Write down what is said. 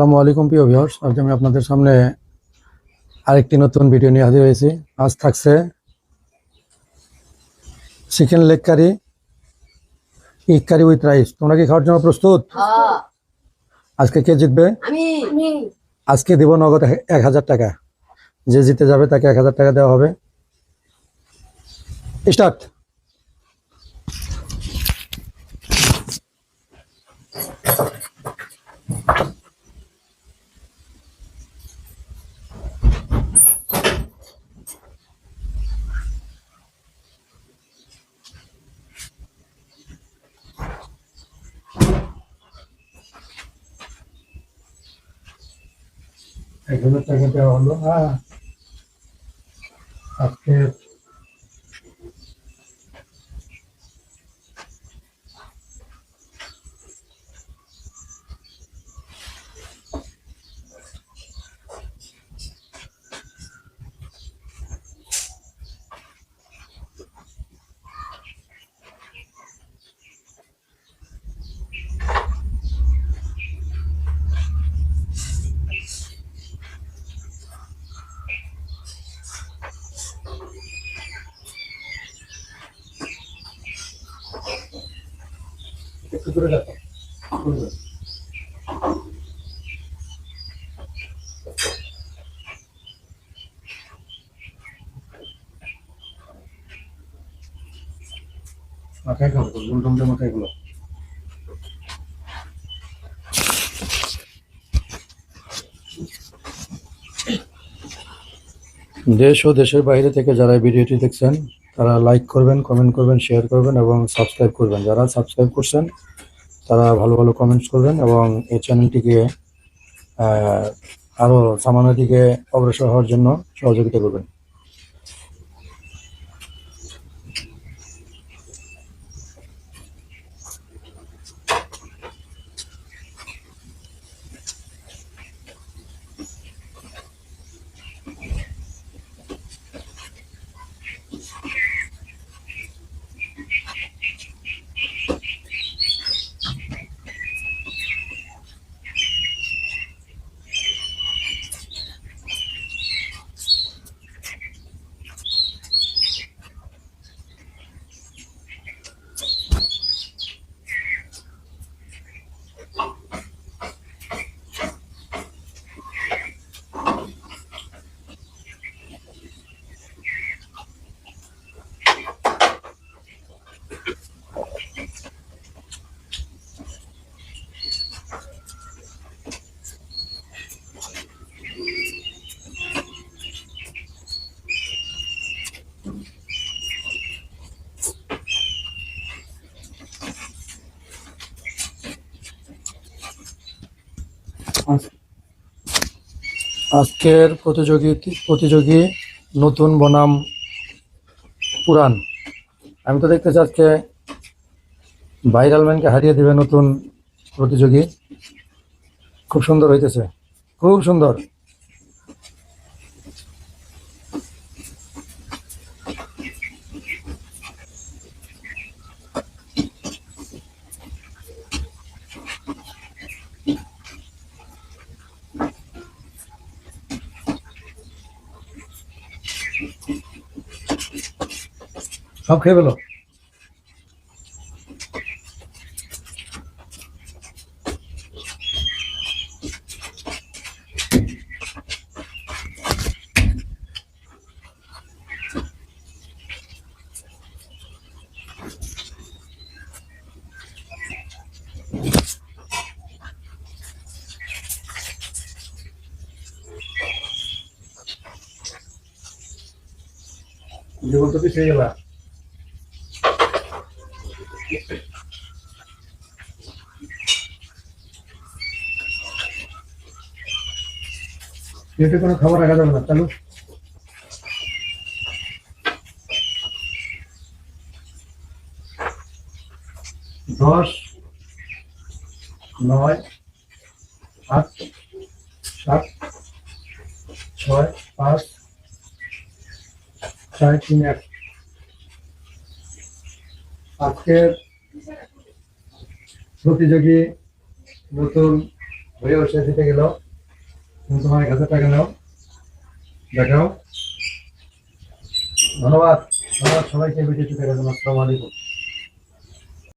আসসালামু আলাইকুম প্রিয় ভিউয়ার্স, আজ আমি আপনাদের সামনে আরেকটি নতুন ভিডিও নিয়ে হাজির হয়েছি। আজ থাকছে chicken leg curry, egg curry with rice. তোমরা কি খাওয়ার জন্য প্রস্তুত? আজকে কে জিতবে? আজকে দিব নগদ 1000 টাকা। যে জিতে যাবে তাকে 1000 টাকা দেওয়া হবে। স্টার্ট। টাকা দেওয়া হলো। আজকে একটু দূরে যাচ্ছে। মাথায় খাবো, গুলটুমটে মাথায় গুলো। দেশ ও দেশের বাইরে থেকে যারা ভিডিওটি দেখছেন তারা লাইক করবেন, কমেন্ট করবেন, শেয়ার করবেন এবং সাবস্ক্রাইব করবেন। যারা সাবস্ক্রাইব করছেন তারা ভালো ভালো কমেন্টস করবেন এবং এই চ্যানেলটিকে আরও সামনের দিকে অগ্রসর হওয়ার জন্য সহযোগিতা করবেন। আজকের প্রতিযোগী নতুন বনাম পুরান। আমি তো দেখতেছি আজকে ভাইরাল ম্যানকে হারিয়ে দিবে নতুন প্রতিযোগী। খুব সুন্দর হইতেছে, খুব সুন্দর। সব খেয়ে ফেলো। জীবন তো পিছিয়ে গেলা। পেটে কোনো খাবার রাখা যাবে না। চালু। 10, 9, 8, 7, 6, 5, 4, 3, 1। আজকের প্রতিযোগী নতুন ঘুরে বসে দিতে গেল, তুমি তোমার 1000 টাকা নাও, দেখাও। ধন্যবাদ, ধন্যবাদ সবাইকে ভিডিওটি দেখার জন্য। আসসালামু আলাইকুম।